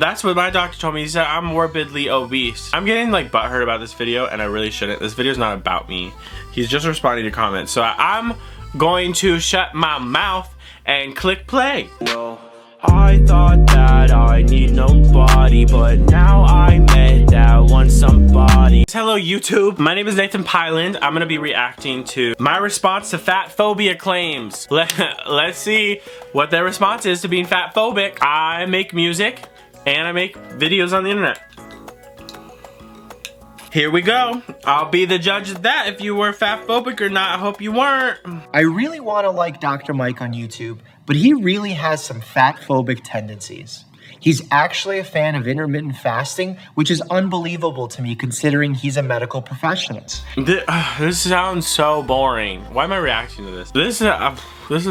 that's what my doctor told me. He said I'm morbidly obese. I'm getting like butthurt about this video, and I really shouldn't. This video is not about me. He's just responding to comments. So I'm going to shut my mouth and click play. Well, I thought that I need nobody, but now I met that one somebody. Hello YouTube, my name is Nathan Piland. I'm gonna be reacting to my response to fatphobia claims. Let's see what their response is to being fatphobic. I make music and I make videos on the internet. Here we go. I'll be the judge of that if you were fatphobic or not. I hope you weren't. I really want to like Dr. Mike on YouTube, but he really has some fatphobic tendencies. He's actually a fan of intermittent fasting, which is unbelievable to me considering he's a medical professional. This sounds so boring. Why am I reacting to this? This is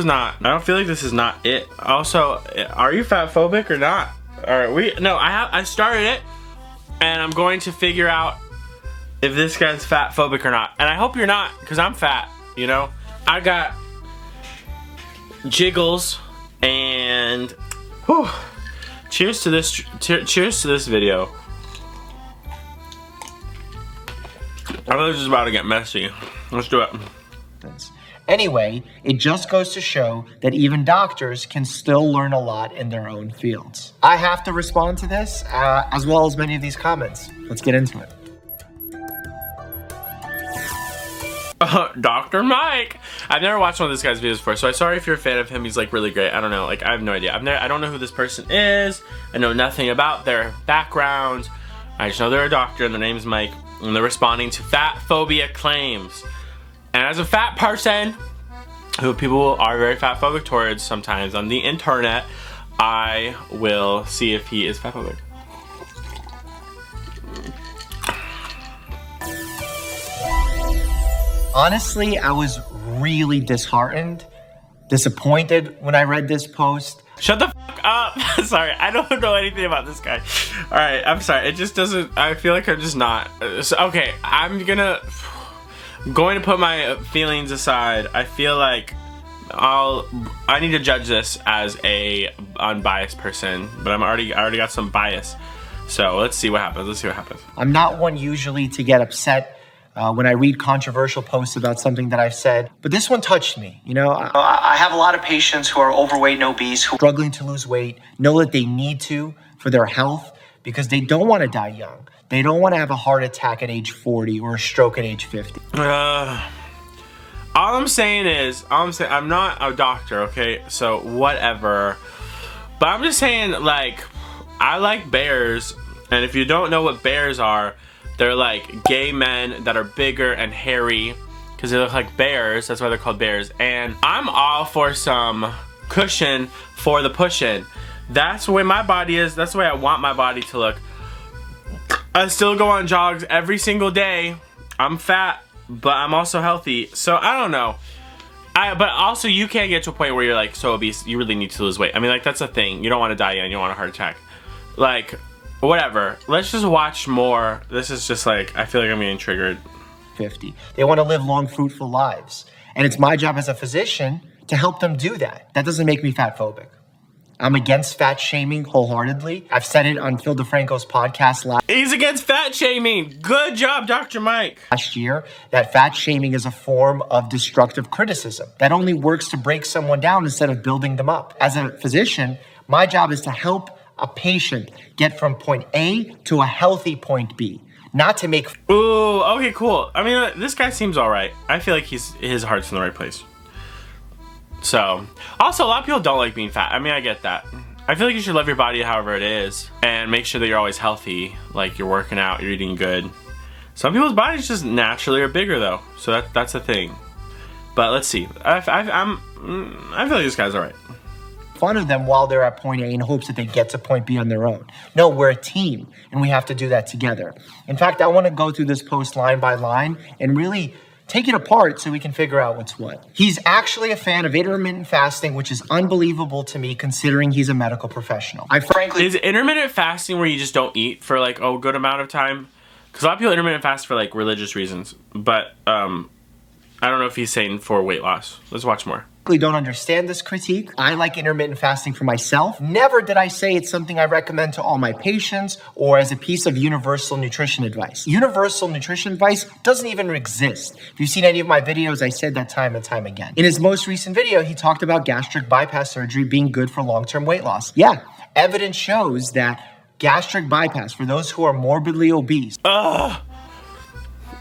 not, I don't feel like this is not it. Also, are you fatphobic or not? No, I started it and I'm going to figure out if this guy's fatphobic or not. And I hope you're not, because I'm fat, you know? I got jiggles and whew, cheers to this video. I know this is about to get messy. Let's do it. Anyway, it just goes to show that even doctors can still learn a lot in their own fields. I have to respond to this, as well as many of these comments. Let's get into it. Dr. Mike. I've never watched one of this guy's videos before, so I'm sorry if you're a fan of him. He's like really great. I don't know, like I have no idea. I don't know who this person is. I know nothing about their background. I just know they're a doctor and their name's Mike, and they're responding to fatphobia claims. And as a fat person, who people are very fatphobic towards sometimes on the internet, I will see if he is fatphobic. Honestly, I was really disappointed when I read this post. Shut the fuck up. Sorry, I don't know anything about this guy. All right, I'm sorry. It just doesn't, I feel like I'm just not. So, okay, I'm going to put my feelings aside. I feel like I need to judge this as a unbiased person, but I already got some bias. So let's see what happens. I'm not one usually to get upset when I read controversial posts about something that I've said, but this one touched me. You know, I have a lot of patients who are overweight and obese, who are struggling to lose weight, know that they need to for their health because they don't want to die young. They don't want to have a heart attack at age 40 or a stroke at age 50. All I'm saying is, I'm not a doctor, okay? So whatever. But I'm just saying, like, I like bears, and if you don't know what bears are, they're like gay men that are bigger and hairy because they look like bears. That's why they're called bears. And I'm all for some cushion for the pushing. That's the way my body is. That's the way I want my body to look. I still go on jogs every single day. I'm fat, but I'm also healthy. So I don't know. But also you can't get to a point where you're like so obese you really need to lose weight. I mean, like, that's a thing. You don't want to die young. You don't want a heart attack. Like, whatever. Let's just watch more. This is just like, I feel like I'm getting triggered. 50. They want to live long, fruitful lives. And it's my job as a physician to help them do that. That doesn't make me fatphobic. I'm against fat shaming wholeheartedly. I've said it on Phil DeFranco's podcast He's against fat shaming. Good job, Dr. Mike. Last year, that fat shaming is a form of destructive criticism that only works to break someone down instead of building them up. As a physician, my job is to help a patient get from point A to a healthy point B, not to make. Ooh, okay, cool. I mean, this guy seems all right. I feel like his heart's in the right place. So, also, a lot of people don't like being fat. I mean, I get that. I feel like you should love your body however it is and make sure that you're always healthy, like you're working out, you're eating good. Some people's bodies just naturally are bigger though, so that's the thing. But let's see. I feel like this guy's all right. Fun of them while they're at point A in hopes that they get to point B on their own. No, we're a team and we have to do that together. In fact, I want to go through this post line by line and really take it apart so we can figure out what's what. He's actually a fan of intermittent fasting, which is unbelievable to me considering he's a medical professional. Is intermittent fasting where you just don't eat for like a good amount of time? Because a lot of people intermittent fast for like religious reasons, but I don't know if he's saying for weight loss. Let's watch more. don't understand this critique. I like intermittent fasting for myself. Never did I say it's something I recommend to all my patients or as a piece of universal nutrition advice. Universal nutrition advice doesn't even exist. If you've seen any of my videos, I said that time and time again. In his most recent video, he talked about gastric bypass surgery being good for long-term weight loss. Yeah, evidence shows that gastric bypass for those who are morbidly obese.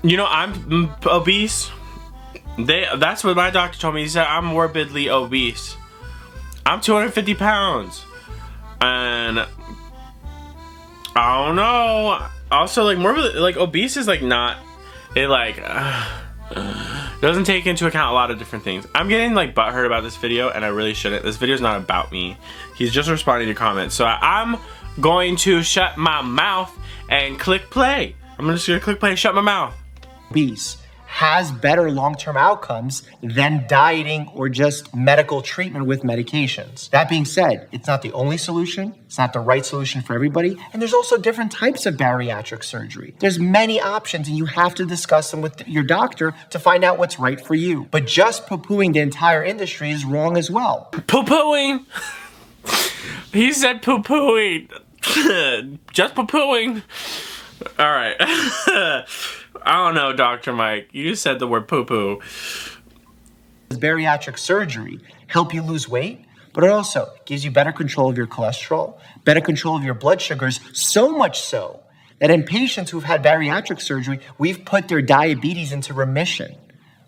You know, I'm obese. That's what my doctor told me. He said I'm morbidly obese. I'm 250 pounds. And I don't know. Also, like, morbidly, like, obese is like not, it like doesn't take into account a lot of different things. I'm getting like butthurt about this video, and I really shouldn't. This video is not about me. He's just responding to comments. So I'm going to shut my mouth and click play. I'm just gonna click play and shut my mouth. Obese has better long-term outcomes than dieting or just medical treatment with medications. That being said, it's not the only solution. It's not the right solution for everybody. And there's also different types of bariatric surgery. There's many options, and you have to discuss them with your doctor to find out what's right for you. But just poo-pooing the entire industry is wrong as well. Poo-pooing. He said poo-pooing. Just poo-pooing. All right. I don't know, Dr. Mike. You said the word poo-poo. Bariatric surgery help you lose weight, but it also gives you better control of your cholesterol, better control of your blood sugars, so much so that in patients who've had bariatric surgery, we've put their diabetes into remission.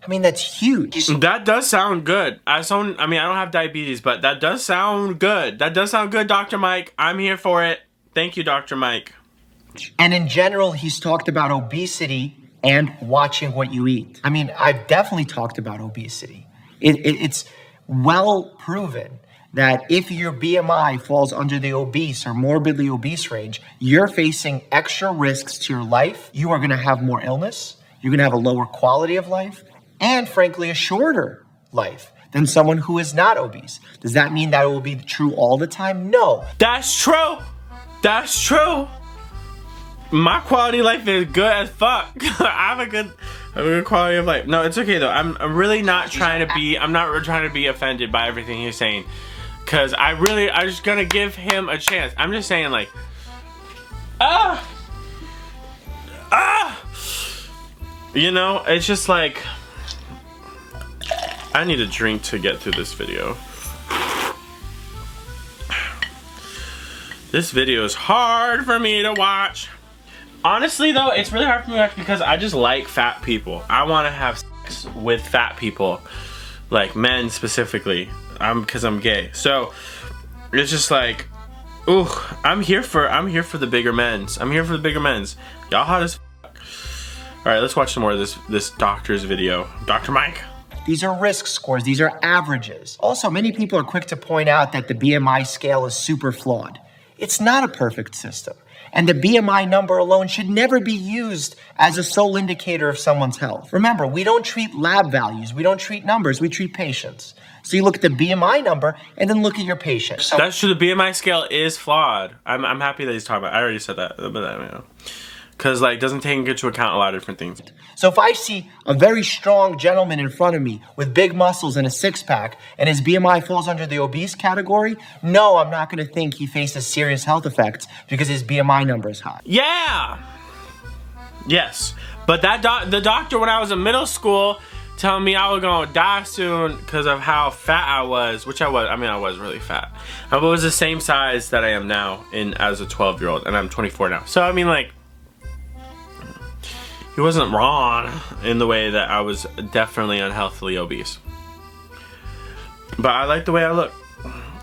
I mean, that's huge. That does sound good. I don't have diabetes, but that does sound good. That does sound good, Dr. Mike. I'm here for it. Thank you, Dr. Mike. And in general, he's talked about obesity and watching what you eat. I mean, I've definitely talked about obesity. It's well proven that if your BMI falls under the obese or morbidly obese range, you're facing extra risks to your life. You are gonna have more illness. You're gonna have a lower quality of life and, frankly, a shorter life than someone who is not obese. Does that mean that it will be true all the time? No. That's true. That's true. My quality of life is good as fuck. I have a good quality of life. No, it's okay though. I'm really not trying to be, I'm not trying to be offended by everything he's saying. Cause I'm just gonna give him a chance. I'm just saying like, you know, it's just like, I need a drink to get through this video. This video is hard for me to watch. Honestly though, it's really hard for me to watch because I just like fat people. I want to have sex with fat people, like men specifically. Because I'm gay. So it's just like, ooh, I'm here for the bigger men's. I'm here for the bigger men's. Y'all hot as fuck. All right, let's watch some more of this doctor's video. Dr. Mike. These are risk scores. These are averages. Also, many people are quick to point out that the BMI scale is super flawed. It's not a perfect system. And the BMI number alone should never be used as a sole indicator of someone's health. Remember, we don't treat lab values. We don't treat numbers. We treat patients. So you look at the BMI number and then look at your patient. So that's true. The BMI scale is flawed. I'm happy that he's talking about it. I already said that. But because like doesn't take into account a lot of different things. So if I see a very strong gentleman in front of me with big muscles and a six-pack and his BMI falls under the obese category, no, I'm not going to think he faces serious health effects because his BMI number is high. Yeah. Yes. But the doctor when I was in middle school telling me I was going to die soon because of how fat I was, which I was. I mean, I was really fat. I was the same size that I am now as a 12-year-old, and I'm 24 now. So, I mean, like, he wasn't wrong in the way that I was definitely unhealthily obese. But I like the way I look.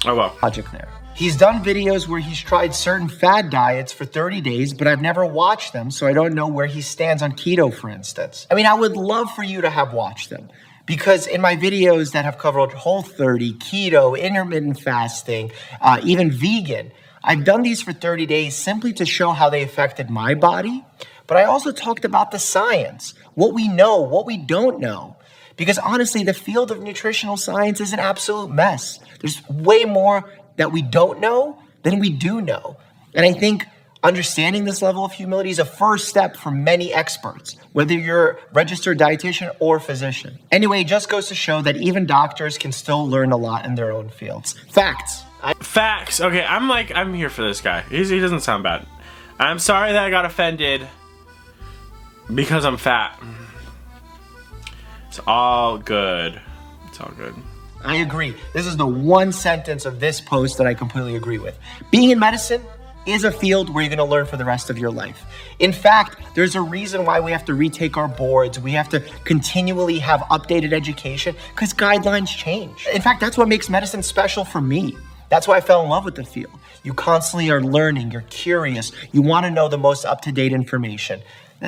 Oh well. Logic there. He's done videos where he's tried certain fad diets for 30 days, but I've never watched them, so I don't know where he stands on keto, for instance. I mean, I would love for you to have watched them, because in my videos that have covered Whole30, keto, intermittent fasting, even vegan, I've done these for 30 days simply to show how they affected my body. But I also talked about the science, what we know, what we don't know. Because honestly, the field of nutritional science is an absolute mess. There's way more that we don't know than we do know. And I think Understanding this level of humility is a first step for many experts, whether you're a registered dietitian or physician. Anyway, it just goes to show that even doctors can still learn a lot in their own fields. Facts. Facts. Okay, I'm here for this guy. He doesn't sound bad. I'm sorry that I got offended because I'm fat. It's all good. It's all good. I agree. This is the one sentence of this post that I completely agree with. Being in medicine is a field where you're going to learn for the rest of your life. In fact, there's a reason why we have to retake our boards. We have to continually have updated education because guidelines change. In fact, that's what makes medicine special for me. That's why I fell in love with the field. You constantly are learning, you're curious, you want to know the most up-to-date information.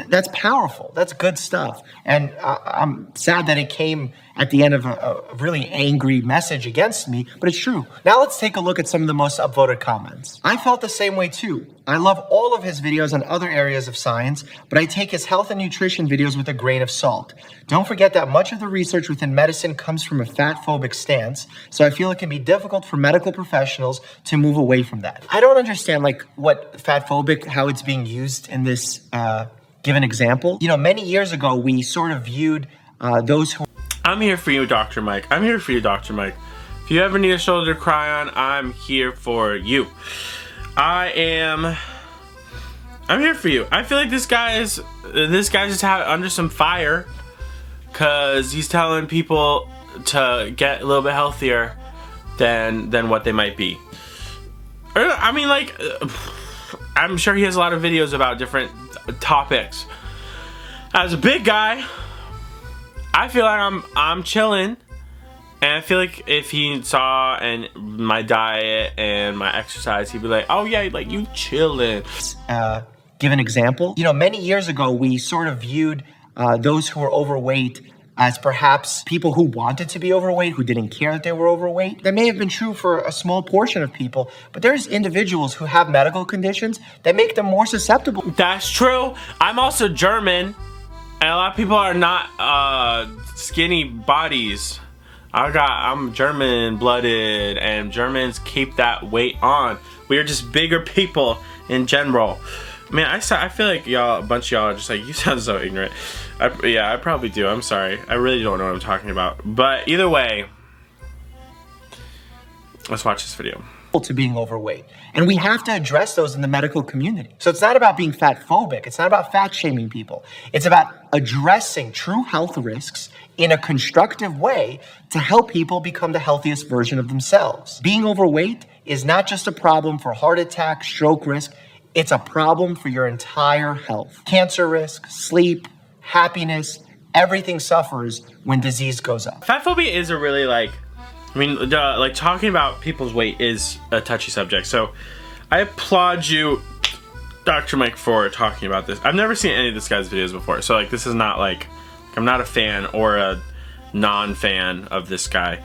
That's powerful. That's good stuff. And I'm sad that it came at the end of a really angry message against me, but it's true. Now let's take a look at some of the most upvoted comments. I felt the same way too. I love all of his videos on other areas of science, but I take his health and nutrition videos with a grain of salt. Don't forget that much of the research within medicine comes from a fat-phobic stance, so I feel it can be difficult for medical professionals to move away from that. I don't understand what fat-phobic, how it's being used in this give an example. You know, many years ago, we sort of viewed those who... I'm here for you, Dr. Mike. I'm here for you, Dr. Mike. If you ever need a shoulder to cry on, I'm here for you. I'm here for you. I feel like this guy is just under some fire because he's telling people to get a little bit healthier than what they might be. I mean, like, I'm sure he has a lot of videos about different topics. As a big guy, I feel like I'm chilling, and I feel like if he saw my diet and my exercise, he'd be like, "Oh yeah, like you chilling." Give an example. You know, many years ago, we sort of viewed those who were overweight as perhaps people who wanted to be overweight, who didn't care that they were overweight. That may have been true for a small portion of people, but there's individuals who have medical conditions that make them more susceptible. That's true. I'm also German, and a lot of people are not skinny bodies. I'm German-blooded, and Germans keep that weight on. We are just bigger people in general. Man, I feel like a bunch of y'all are just like, you sound so ignorant. Yeah, I probably do. I'm sorry. I really don't know what I'm talking about. But either way, let's watch this video. To being overweight. And we have to address those in the medical community. So it's not about being fat phobic. It's not about fat shaming people. It's about addressing true health risks in a constructive way to help people become the healthiest version of themselves. Being overweight is not just a problem for heart attack, stroke risk. It's a problem for your entire health. Cancer risk, sleep, happiness, everything suffers when disease goes up. Fatphobia is a really talking about people's weight is a touchy subject. So I applaud you, Dr. Mike, for talking about this. I've never seen any of this guy's videos before. So this is not I'm not a fan or a non-fan of this guy.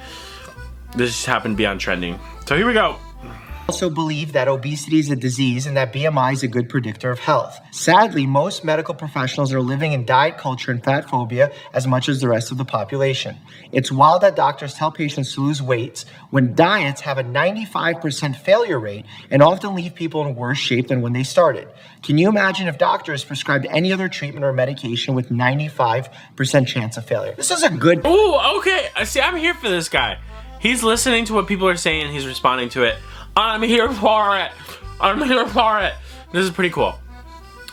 This just happened to be on trending. So here we go. Also believe that obesity is a disease and that BMI is a good predictor of health. Sadly, most medical professionals are living in diet culture and fat phobia as much as the rest of the population. It's wild that doctors tell patients to lose weight when diets have a 95% failure rate and often leave people in worse shape than when they started. Can you imagine if doctors prescribed any other treatment or medication with 95% chance of failure? This is a good... Ooh, okay. See, I'm here for this guy. He's listening to what people are saying and he's responding to it. I'm here for it. I'm here for it. This is pretty cool.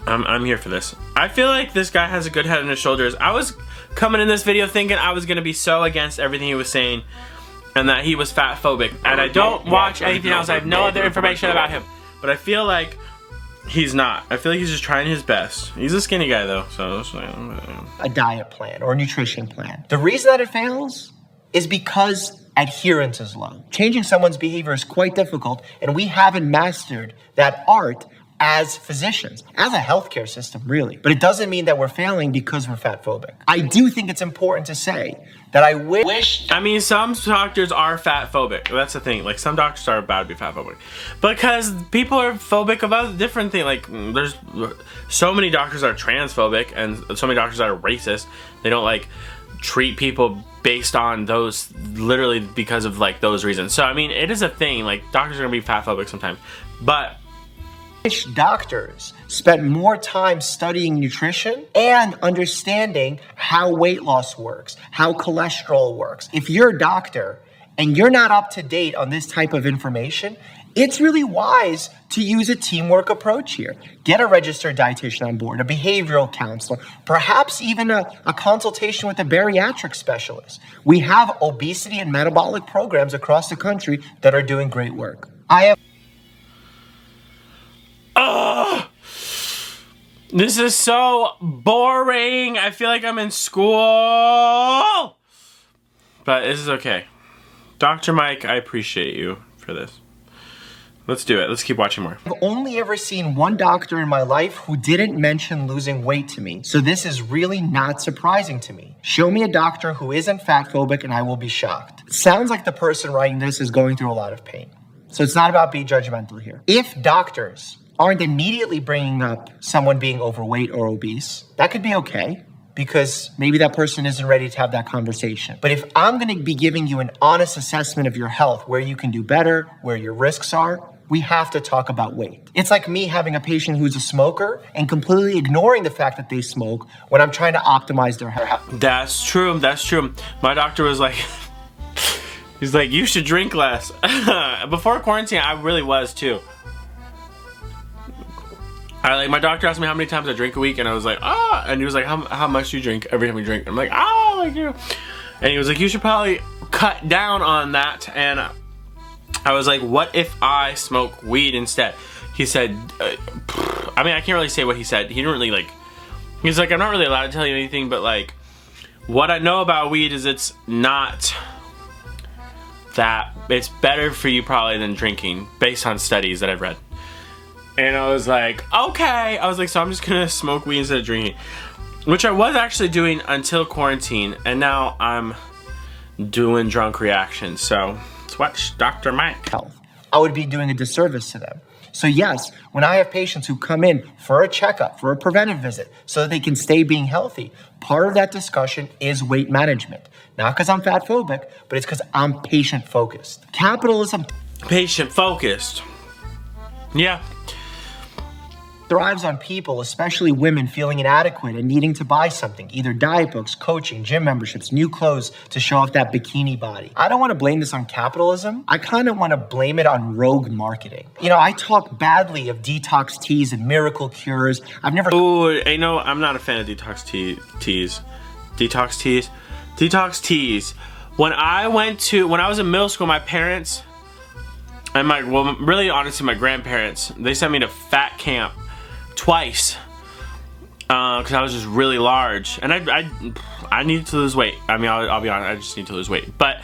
I'm here for this. I feel like this guy has a good head on his shoulders. I was coming in this video thinking I was going to be so against everything he was saying and that he was fat phobic. And I don't watch anything else. I have no other information about him. But I feel like he's not. I feel like he's just trying his best. He's a skinny guy though. So a diet plan or a nutrition plan. The reason that it fails is because adherence is low. Changing someone's behavior is quite difficult, and we haven't mastered that art as physicians, as a healthcare system, really. But it doesn't mean that we're failing because we're fat phobic. I do think it's important to say that I wish... I mean, some doctors are fat phobic. That's the thing. Some doctors are about to be fat phobic. Because people are phobic about different things. There's so many doctors that are transphobic, and so many doctors that are racist. They don't, treat people based on those, literally because of those reasons. So I mean, it is a thing. Doctors are gonna be fat phobic sometimes, but Doctors spent more time studying nutrition and understanding how weight loss works, how cholesterol works. If you're a doctor and you're not up to date on this type of information, it's really wise to use a teamwork approach here. Get a registered dietitian on board, a behavioral counselor, perhaps even a consultation with a bariatric specialist. We have obesity and metabolic programs across the country that are doing great work. This is so boring. I feel like I'm in school. But this is okay. Dr. Mike, I appreciate you for this. Let's do it. Let's keep watching more. I've only ever seen one doctor in my life who didn't mention losing weight to me. So this is really not surprising to me. Show me a doctor who isn't fatphobic and I will be shocked. It sounds like the person writing this is going through a lot of pain. So it's not about being judgmental here. If doctors aren't immediately bringing up someone being overweight or obese, that could be okay, because maybe that person isn't ready to have that conversation. But if I'm gonna be giving you an honest assessment of your health, where you can do better, where your risks are, we have to talk about weight. It's like me having a patient who's a smoker and completely ignoring the fact that they smoke when I'm trying to optimize their health. That's true, that's true. My doctor was like, he's like, you should drink less. Before quarantine, I really was too. My doctor asked me how many times I drink a week, and I was like, and he was like, how much do you drink every time you drink? I'm like, and he was like, you should probably cut down on that. And I was like, what if I smoke weed instead? He said, I mean, I can't really say what he said. He didn't really he's like, I'm not really allowed to tell you anything, but like, what I know about weed is it's not that, it's better for you probably than drinking, based on studies that I've read. And I was like, okay. I was like, so I'm just gonna smoke weed instead of drinking. Which I was actually doing until quarantine. And now I'm doing drunk reactions. So let's watch Dr. Mike. I would be doing a disservice to them. So yes, when I have patients who come in for a checkup, for a preventive visit, so that they can stay being healthy, part of that discussion is weight management. Not because I'm fatphobic, but it's because I'm patient-focused. Capitalism... Patient-focused. Yeah. Thrives on people, especially women, feeling inadequate and needing to buy something, either diet books, coaching, gym memberships, new clothes to show off that bikini body. I don't want to blame this on capitalism. I kind of want to blame it on rogue marketing. You know, I talk badly of detox teas and miracle cures. I've never... Ooh, you know, I'm not a fan of detox teas. Detox teas? Detox teas. When I was in middle school, my parents, and really honestly, my grandparents, they sent me to fat camp twice because I was just really large, and I needed to lose weight. I mean, I'll be honest, I just need to lose weight. But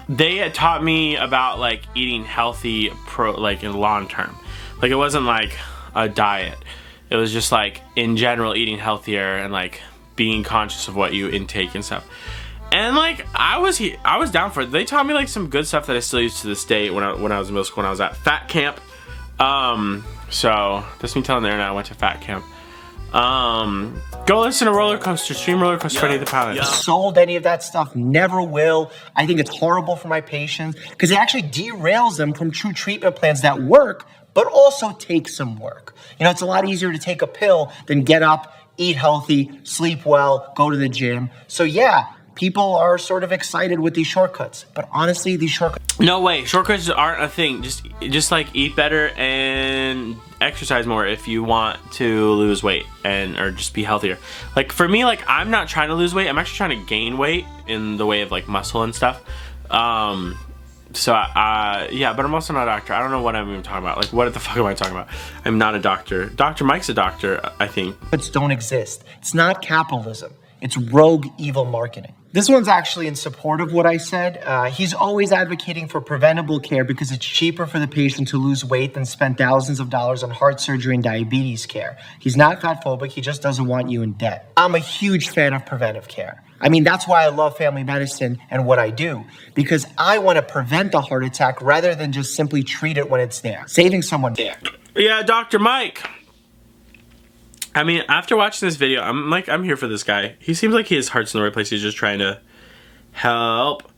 they had taught me about like eating healthy in long term. Like, it wasn't like a diet. It was just like in general eating healthier and like being conscious of what you intake and stuff. And like I was down for it. They taught me like some good stuff that I still use to this day when I was in middle school, when I was at fat camp. So that's me telling there now I went to fat camp. Go listen to Roller Coaster, Stream Roller Coaster, Freddy the Piland. Sold any of that stuff, never will. I think it's horrible for my patients because it actually derails them from true treatment plans that work, but also take some work. You know, it's a lot easier to take a pill than get up, eat healthy, sleep well, go to the gym. So yeah, people are sort of excited with these shortcuts, but honestly, these shortcuts... No way, shortcuts aren't a thing. Just like eat better and exercise more if you want to lose weight or just be healthier. Like for me, like I'm not trying to lose weight. I'm actually trying to gain weight in the way of like muscle and stuff. Yeah, but I'm also not a doctor. I don't know what I'm even talking about. Like, what the fuck am I talking about? I'm not a doctor. Dr. Mike's a doctor, I think. But don't exist. It's not capitalism. It's rogue evil marketing. This one's actually in support of what I said. He's always advocating for preventable care because it's cheaper for the patient to lose weight than spend thousands of dollars on heart surgery and diabetes care. He's not fatphobic, he just doesn't want you in debt. I'm a huge fan of preventive care. I mean, that's why I love family medicine and what I do, because I want to prevent a heart attack rather than just simply treat it when it's there. Saving someone there. Yeah, Dr. Mike. I mean, after watching this video, I'm here for this guy. He seems like his heart's in the right place. He's just trying to help.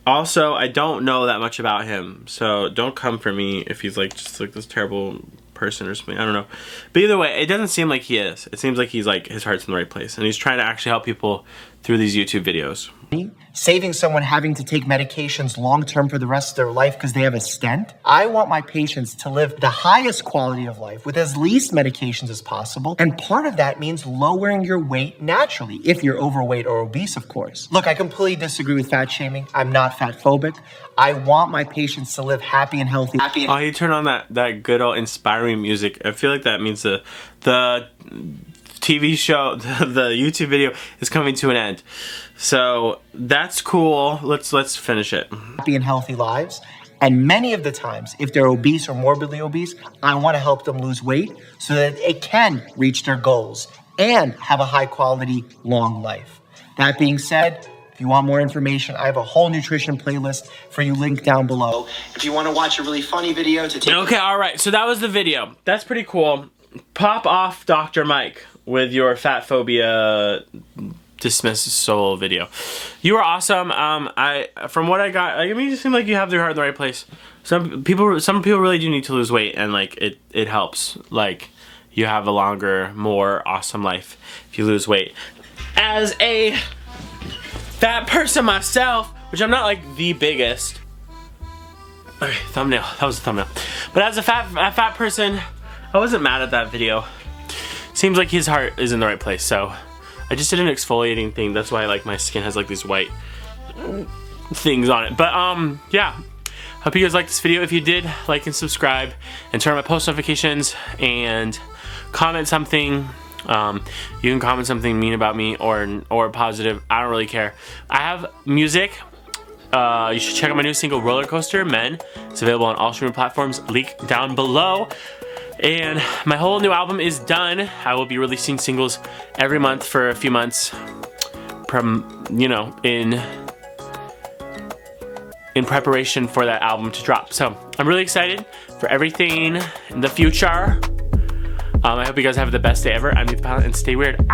Also, I don't know that much about him, so don't come for me if he's like just like this terrible person or something. I don't know. But either way, it doesn't seem like he is. It seems like he's like, his heart's in the right place, and he's trying to actually help people through these YouTube videos. Saving someone having to take medications long-term for the rest of their life because they have a stent. I want my patients to live the highest quality of life with as least medications as possible. And part of that means lowering your weight naturally, if you're overweight or obese, of course. Look, I completely disagree with fat shaming. I'm not fat phobic. I want my patients to live happy and healthy. Oh, you turn on that good old inspiring music. I feel like that means the TV show, the YouTube video is coming to an end. So that's cool. Let's finish it. Happy and healthy lives. And many of the times, if they're obese or morbidly obese, I want to help them lose weight so that they can reach their goals and have a high quality, long life. That being said, if you want more information, I have a whole nutrition playlist for you linked down below. If you want to watch a really funny video to take... Okay, alright, so that was the video. That's pretty cool. Pop off Dr. Mike with your Fatphobia dismissal video. You are awesome. From what I got, I mean, you seem like you have your heart in the right place. Some people really do need to lose weight, and like it helps. Like, you have a longer, more awesome life if you lose weight. As a fat person myself, which I'm not like the biggest. Okay, thumbnail. That was a thumbnail. But as a fat person, I wasn't mad at that video. Seems like his heart is in the right place, so I just did an exfoliating thing. That's why like my skin has like these white things on it. But yeah, hope you guys liked this video. If you did, like and subscribe and turn on my post notifications and comment something. You can comment something mean about me or positive. I don't really care. I have music. You should check out my new single, Roller Coaster Men. It's available on all streaming platforms. Link down below. And my whole new album is done. I will be releasing singles every month for a few months, you know, in preparation for that album to drop. So I'm really excited for everything in the future. I hope you guys have the best day ever. I'm Piland, and stay weird.